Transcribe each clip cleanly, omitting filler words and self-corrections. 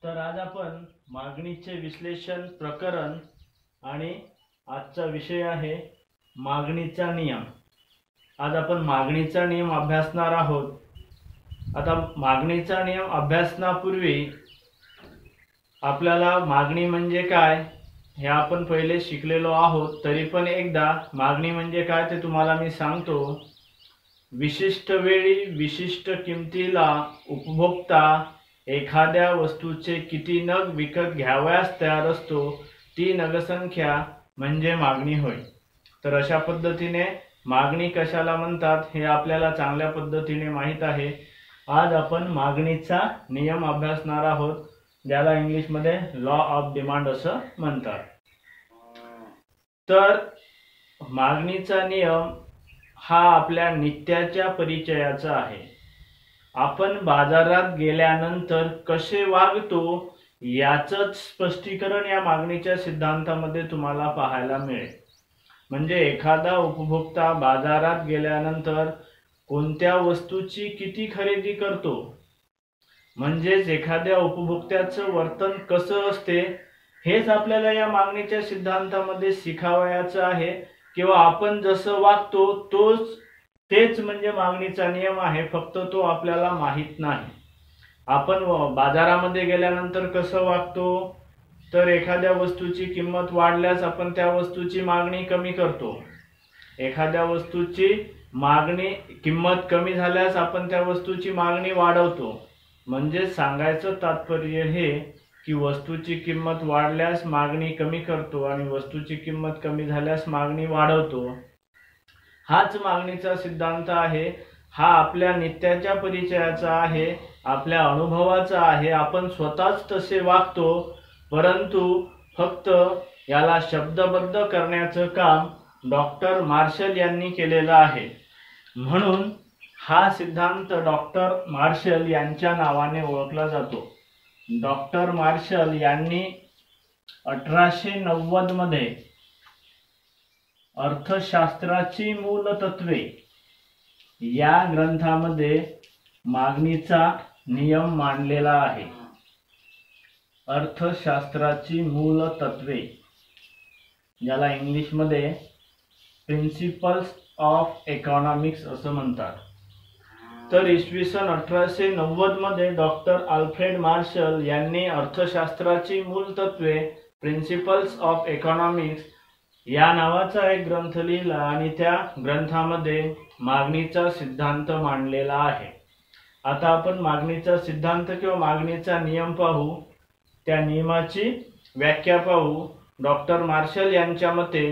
तर आज आपण मागणीचे विश्लेषण प्रकरण आणि आजचा विषय आहे मागणीचा नियम। आज आपण मागणीचा नियम अभ्यासणार आहोत। आता मागणीचा नियम अभ्यासण्यापूर्वी आपल्याला मागणी म्हणजे काय हे आपण पहिले शिकलेलो आहोत, तरी पण एकदा मागणी म्हणजे काय ते तुम्हाला मी सांगतो। विशिष्ट वेळी विशिष्ट किमतीला उपभोक्ता एखाद्या वस्तूचे किती नग विकत घ्यावयास तयार असतो ती नगसंख्या म्हणजे मागणी होय। तर अशा पद्धतीने मागणी कशाला म्हणतात हे आपल्याला चांगल्या पद्धतीने माहित आहे। आज आपण मागणीचा नियम अभ्यासणार आहोत, ज्याला इंग्लिश मध्ये लॉ ऑफ डिमांड असं म्हणतात। तर मागणीचा नियम हा आपल्या नित्याच्या परिचयाचा आहे। आपण बाजारात गेल्यानंतर कसे वागतो याचंच स्पष्टीकरण या मागणीच्या सिद्धांतामध्ये तुम्हाला पाहायला मिळेल। म्हणजे एखादा उपभोक्ता बाजारात गेल्यानंतर कोणत्या वस्तूची किती खरेदी करतो, म्हणजेच एखाद्या उपभोक्त्याचं वर्तन कसं असते हेच आपल्याला या मागणीच्या सिद्धांतामध्ये शिकावयाचं आहे, किंवा आपण जसं वागतो तेच म्हणजे मागणीचा नियम आहे, फक्त तो आपल्याला माहित नाही। आपण बाजारामध्ये गेल्यानंतर कसं वागतो, तर एखाद्या वस्तूची किंमत वाढल्यास आपण त्या वस्तूची मागणी कमी करतो, एखाद्या वस्तूची किंमत कमी झाल्यास आपण त्या वस्तूची मागणी वाढवतो। म्हणजे सांगायचं तात्पर्य हे की वस्तूची किंमत वाढल्यास मागणी कमी करतो आणि वस्तूची किंमत कमी झाल्यास मागणी वाढवतो। हाच मागणीचा सिद्धांत आहे। हा आपल्या नित्याच्या परिचयाचा आहे, आपल्या अनुभवाचा आहे। आपण स्वतःच तसे वागतो, परंतु फक्त याला शब्दबद्ध करण्याचं काम डॉक्टर मार्शल यांनी केलेलं आहे। म्हणून हा सिद्धांत डॉक्टर मार्शल यांच्या नावाने ओळखला जातो। डॉक्टर मार्शल यांनी 1890 मध्ये अर्थशास्त्राची मूलतत्वे या ग्रंथामध्ये मागणीचा नियम मांडलेला आहे। अर्थशास्त्राची मूलतत्वे, ज्याला इंग्लिश मध्ये प्रिन्सिपल्स ऑफ इकॉनॉमिक्स असं म्हणतात। तर इसवी सन 1890 मध्ये डॉक्टर अल्फ्रेड मार्शल यांनी अर्थशास्त्राची मूलतत्वे प्रिन्सिपल्स ऑफ इकॉनॉमिक्स या नावाचा एक ग्रंथ लिहिला आणि त्या ग्रंथामध्ये मागणीचा सिद्धांत मांडलेला आहे। आता आपण मागणीचा सिद्धांत किंवा मागणीचा नियम पाहू, त्या नियमाची व्याख्या पाहू। डॉक्टर मार्शल यांच्या मते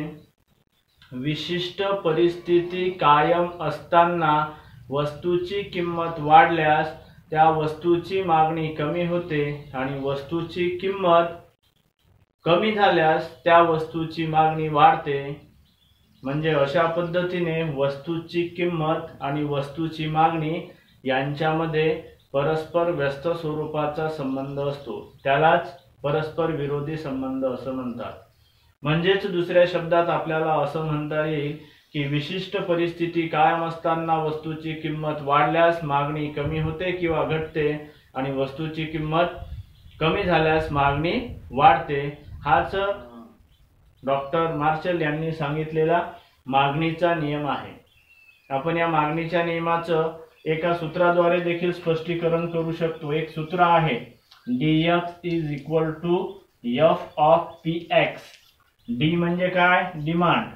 विशिष्ट परिस्थिती कायम असताना वस्तूची किंमत वाढल्यास त्या वस्तूची मागणी कमी होते आणि वस्तूची किंमत कमी झाल्यास त्या वस्तूची मागणी वाढते। म्हणजे अशा पद्धतीने वस्तूची किंमत आणि वस्तूची मागणी यांच्यामध्ये परस्पर व्यस्त स्वरूपाचा संबंध असतो, त्यालाच परस्पर विरोधी संबंध असं म्हणतात। म्हणजेच दुसऱ्या शब्दात आपल्याला असं म्हणता येईल की विशिष्ट परिस्थिती कायम असताना वस्तूची किंमत वाढल्यास मागणी कमी होते किंवा घटते आणि वस्तूची किंमत कमी झाल्यास मागणी वाढते। हाच डॉक्टर मार्शल यांनी सांगितलेला मागणीचा नियम आहे। आपण या मागणीच्या नियमाचं एका सूत्राद्वारे देखील स्पष्टीकरण करू शकतो। एक सूत्र आहे dx is equal to f of px। D म्हणजे काय? Demand.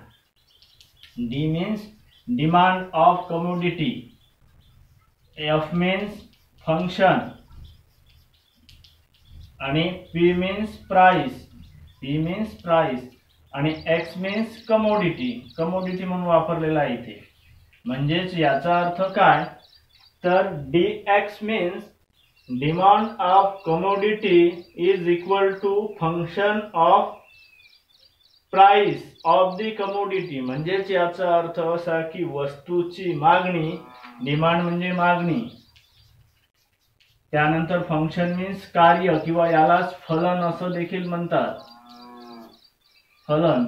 D means demand of commodity, F means function आणि पी मीन्स प्राइस, आणि एक्स मीन्स कमोडिटी म्हणून वापरलेला आहे इथे। म्हणजेच याचा अर्थ काय, तर dx means demand of commodity is equal to function of price of the commodity. म्हणजेच याचा अर्थ असा की वस्तूची मागणी, डिमांड म्हणजे मागणी, त्यानंतर फंक्शन मीन्स कार्य किंवा यालाच फलन असं देखील म्हणतात, फलन,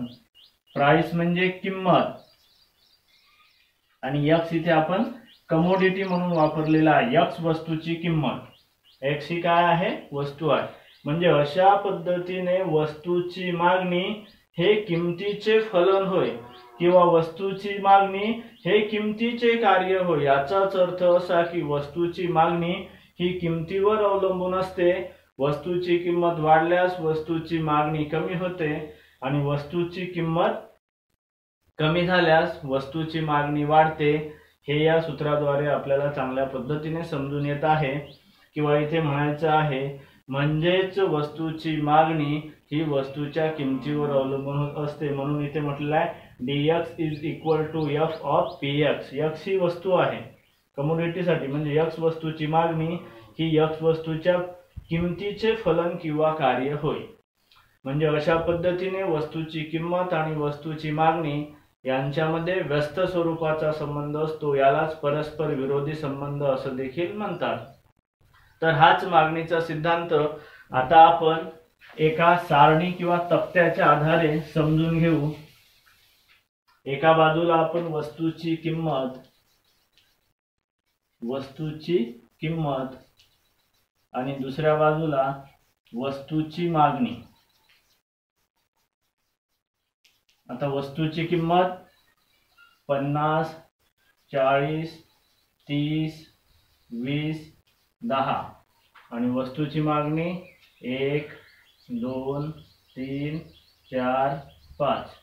प्राइस म्हणजे किंमत, आणि एक्स इथे आपण कमोडिटी म्हणून वापरलेला आहे। एक्स वस्तूची किंमत, एक्स ही काय आहे? वस्तू आहे। म्हणजे अशा पद्धतीने वस्तूची मागणी हे किमतीचे फलन होय किंवा वस्तूची मागणी हे किमतीचे कार्य होय। याचाच अर्थ असा की वस्तूची मागणी ही किमतीवर अवलंबून असते। वस्तूची किंमत वाढल्यास वस्तूची मागणी कमी होते आणि वस्तूची किंमत कमी झाल्यास वस्तूची मागणी वाढते। हे या सूत्राद्वारे आपल्याला चांगल्या पद्धतीने समजून येत आहे किंवा इथे म्हणायचं आहे म्हणजेच वस्तूची मागणी ही वस्तूच्या किमतीवर अवलंबून असते। म्हणून इथे म्हटलेलं आहे dx is equal to f of px। x ही वस्तू आहे कमोडिटीसाठी, म्हणजे x वस्तूची मागणी ही x वस्तूच्या किमतीचे फलन किंवा कार्य होय। म्हणजे अशा पद्धतीने वस्तूची किंमत आणि वस्तूची मागणी यांच्यामध्ये व्यस्त स्वरूपाचा संबंध असतो। यालाच परस्पर विरोधी संबंध असं देखील म्हणतात। तर हाच मागणीचा सिद्धांत आता आपण एका सारणी किंवा तक्त्याच्या आधारे समजून घेऊ। एका बाजूला आपण वस्तूची किंमत आणि दुसऱ्या बाजूला वस्तूची मागणी। आता वस्तूची किंमत 50, 40, 30, 20, 10 आणि वस्तूची मागणी 1, 2, 3, 4, 5।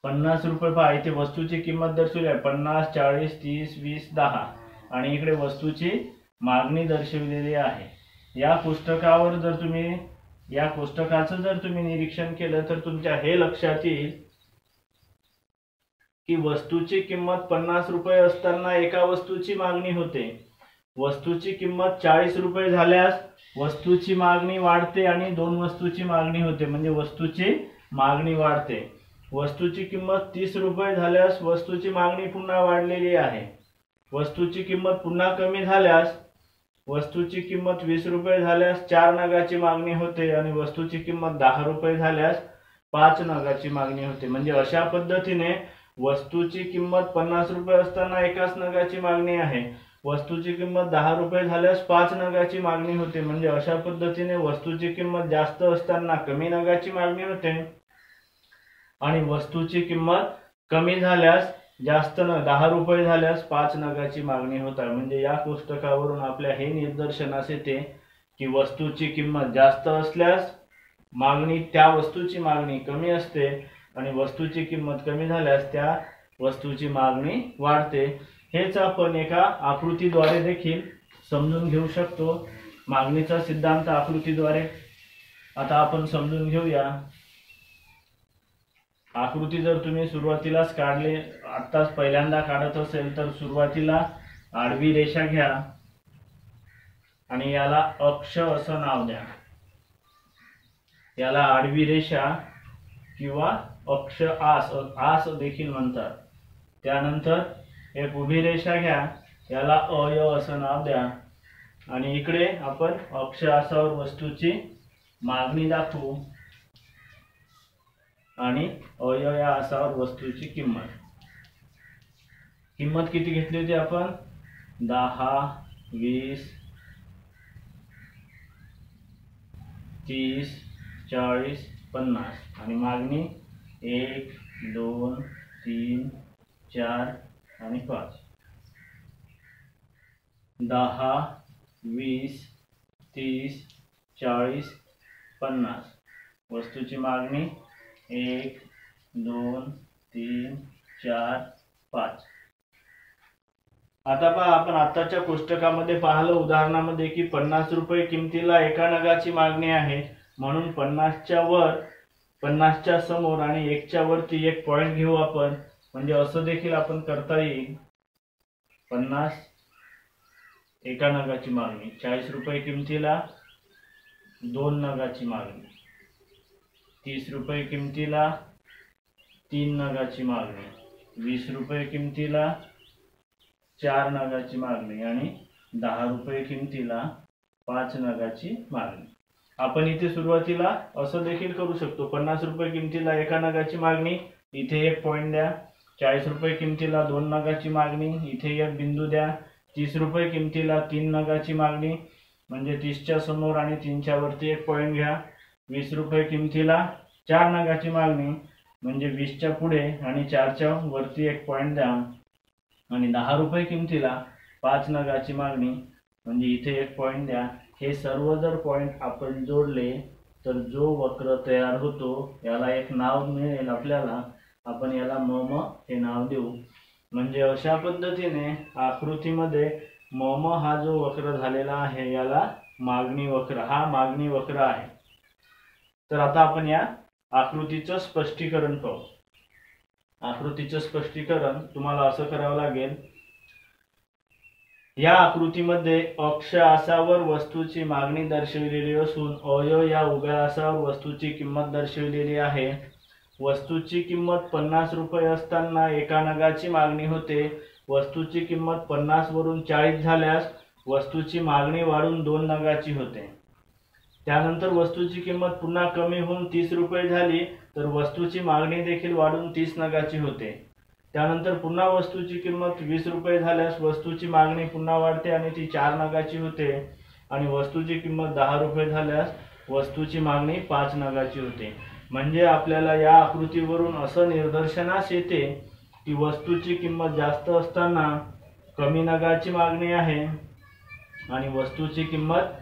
₹50 पहा, इथे वस्तूची किंमत दर्शवली आहे 50, 40, 30, 20, 10 आणि इकडे वस्तूची मागणी दर्शविलेली आहे। या पुस्तकावर जर तुम्ही या पुस्तकाचं जर तुम्ही निरीक्षण केलं तर तुमच्या हे लक्षात येईल की वस्तूची किंमत ₹50 असताना एका वस्तूची मागणी होते। वस्तूची किंमत ₹40 झाल्यास वस्तूची मागणी वाढते आणि 2 वस्तूची मागणी होते, म्हणजे वस्तूची मागणी वाढते। वस्तूची किंमत ₹30 झाल्यास वस्तूची मागणी पुन्हा वाढलेली आहे। वस्तूची किंमत पुन्हा कमी झाल्यास वस्तूची किंमत ₹20 झाल्यास 4 नगाची मागणी होते आणि वस्तूची किंमत ₹10 झाल्यास 5 नगाची मागणी होते। म्हणजे अशा पद्धतीने वस्तूची किंमत ₹50 असताना एकाच नगाची मागणी आहे। वस्तूची किंमत ₹10 झाल्यास 5 नगाची मागणी होते। म्हणजे अशा पद्धतीने वस्तूची किंमत जास्त असताना कमी नगाची मागणी होते आणि वस्तूची किंमत कमी झाल्यास जास्त ₹10 झाल्यास 5 नगाची मागणी होत आहे। म्हणजे या पुस्तकावरून आपल्या हे निदर्शनास येते की वस्तूची किंमत जास्त असल्यास मागणी त्या वस्तूची मागणी कमी असते आणि वस्तूची किंमत कमी झाल्यास त्या वस्तूची मागणी वाढते। हेच आपण एका आकृतीद्वारे देखील समजून घेऊ शकतो। मागणीचा सिद्धांत आकृतीद्वारे आता आपण समजून घेऊया। आकृती जर तुम्ही सुरुवातीलाच काढले, आत्ताच पहिल्यांदा काढत असेल तर सुरुवातीला आडवी रेषा घ्या आणि याला अक्ष असं नाव द्या। याला आडवी रेषा किंवा अक्ष आस देखील म्हणतात। त्यानंतर एक उभी रेषा घ्या, याला अय असं नाव द्या आणि इकडे आपण अक्ष आसावर वस्तूची मागणी दाखवू आणि अय या आसावर वस्तूची किंमत किती घेतली होती आपण 10, 20, 30, 40, 50 आणि मागणी 1, 2, 3, 4 आणि 5। 10, 20, 30, 40, 50 वस्तूची मागणी 1, 2, 3, 4, 5। आता पहा, आपण आताच्या पुस्तकामध्ये पाहिलं उदाहरणामध्ये की ₹50 किमतीला एका नगाची मागणी आहे, म्हणून 50च्या वर 50च्या समोर आणि 1च्या वरती एक पॉइंट घेऊ आपण। म्हणजे असं देखील आपण करता येईल 50 एका नगाची मागणी, ₹40 किमतीला 2 नगाची मागणी, ₹30 किमतीला 3 नगाची मागणी, ₹20 किमतीला 4 नगाची मागणी आणि ₹10 किमतीला 5 नगाची मागणी। आपण इथे सुरुवातीला असं देखील करू शकतो, ₹50 किमतीला एका नगाची मागणी, इथे एक पॉइंट द्या, 40 रुपये किमतीला 2 नगाची मागणी, इथे एक बिंदू द्या. 30 रुपये किमतीला 3 नगाची मागणी, म्हणजे 30च्या समोर आणि 3च्या वरती एक पॉईंट घ्या. 20 रुपये किमतीला 4 नगाची मागणी, म्हणजे 20च्या पुढे आणि 4च्या वरती एक पॉईंट द्या. आणि 10 रुपये किमतीला 5 नगाची मागणी, म्हणजे इथे एक पॉईंट द्या. हे सर्व जर पॉईंट आपण जोडले तर जो वक्र तयार होतो याला एक नाव मिळेल आपल्याला. आपण याला मम हे नाव देऊ. म्हणजे अशा पद्धतीने आकृतीमध्ये मम हा जो वक्र झालेला आहे याला मागणी वक्र, हा मागणी वक्र आहे. तर आता आपण या आकृतीचं स्पष्टीकरण पाहू. आकृतीचं स्पष्टीकरण तुम्हाला असं करावं लागेल. या आकृतीमध्ये अक्ष अक्षावर वस्तूची मागणी दर्शविलेली असून अय या उभ्या अक्षावर वस्तूची किंमत दर्शविलेली आहे. वस्तूची किंमत 50 रुपये असताना एका नगाची मागणी होते. वस्तूची किंमत 50 वरून 40 झाल्यास वस्तूची मागणी वाढून 2 नगाची होते. त्यानंतर वस्तूची किंमत पुन्हा कमी होऊन 30 रुपये झाली तर वस्तूची मागणी देखील वाढून 30 नगाची होते. त्यानंतर पुन्हा वस्तूची किंमत 20 रुपये झाल्यास वस्तूची मागणी पुन्हा वाढते आणि ती 4 नगाची होते. आणि वस्तूची किंमत 10 रुपये झाल्यास वस्तूची मागणी 5 नगाची होते. म्हणजे आपल्याला या आकृतीवरून असं निदर्शनास येते की वस्तूची किंमत जास्त असताना कमी नगाची मागणी आहे आणि वस्तूची किंमत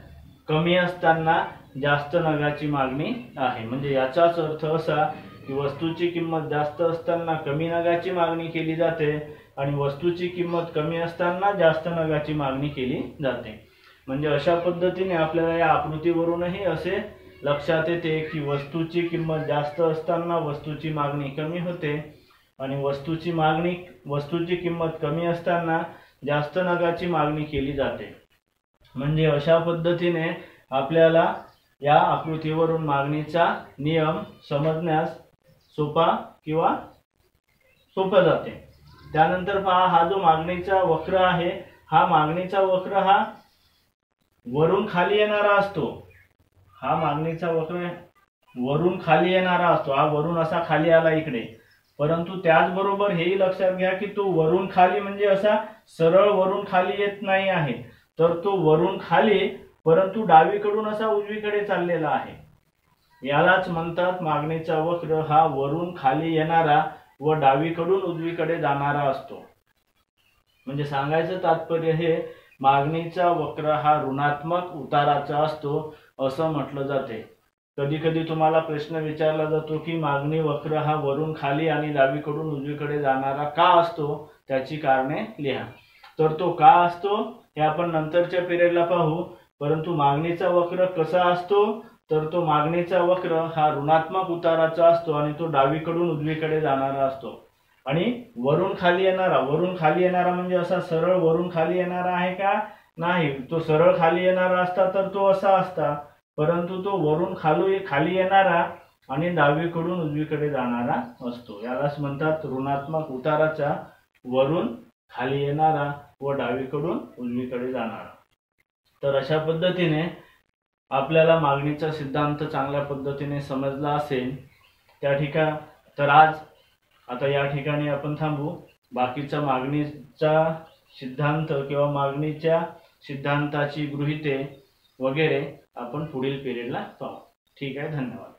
कमी असताना जास्त नगाची मागणी आहे. म्हणजे याचाच अर्थ असा की वस्तूची किंमत जास्त असताना कमी नगाची मागणी केली जाते आणि वस्तूची किंमत कमी असताना जास्त नगाची मागणी केली जाते. म्हणजे अशा पद्धतीने आपल्याला या आकृतीवरूनही असे लक्षात येते की वस्तूची किंमत जास्त असताना वस्तूची मागणी कमी होते आणि वस्तूची किंमत कमी असताना जास्त नगाची मागणी केली जाते. म्हणजे अशा पद्धतीने आपल्याला या आकृतीवरून मागणीचा नियम समजण्यास सोपा जाते. त्यानंतर पहा, हा जो मागणीचा वक्र आहे, हा मागणीचा वक्र हा वरून खाली येणारा असतो. हा मागणीचा वक्र वरून खाली येणारा असतो. हा वरून असा खाली आला इकडे, परंतु त्याचबरोबर हेही लक्षात घ्या की तो वरून खाली म्हणजे असा सरळ वरून खाली येत नाही आहे, तर तो वरून खाली परंतु डावीकडून असा उजवीकडे चाललेला आहे. यालाच म्हणतात मागणीचा वक्र हा वरून खाली येणारा व डावीकडून उजवीकडे जाणारा असतो. म्हणजे सांगायचं तात्पर्य हे, मागणीचा वक्र हा ऋणात्मक उताराचा असतो असं म्हटलं जाते. कधी कधी तुम्हाला प्रश्न विचारला जातो की मागणी वक्र हा वरून खाली आणि डावीकडून उजवीकडे जाणारा का असतो, त्याची कारणे लिहा. तर तो का असतो हे आपण नंतरच्या पिरियडला पाहू. परंतु मागणीचा वक्र कसा असतो, तर तो मागणीचा वक्र हा ऋणात्मक उताराचा असतो आणि तो डावीकडून उजवीकडे जाणारा असतो. आणि वरून खाली येणारा म्हणजे असा सरळ वरून खाली येणारा आहे का, नाही. तो सरळ खाली येणारा असता तर तो असा असता, परंतु तो वरून खाली येणारा आणि डावीकडून उजवीकडे जाणारा असतो. यालाच म्हणतात ऋणात्मक उताराचा, वरून खाली येणारा व डावीकडून उजवीकडे जाणारा. तर अशा पद्धतीने आपल्याला मागणीचा सिद्धांत चांगल्या पद्धतीने समजला असेल. आता या ठिकाणी आपण थांबू. बाकीचा मागणीचा सिद्धांत किंवा मागणीच्या सिद्धांताची गृहीते वगैरे आपण पुढील पिरियडला पाहू. ठीक आहे, धन्यवाद.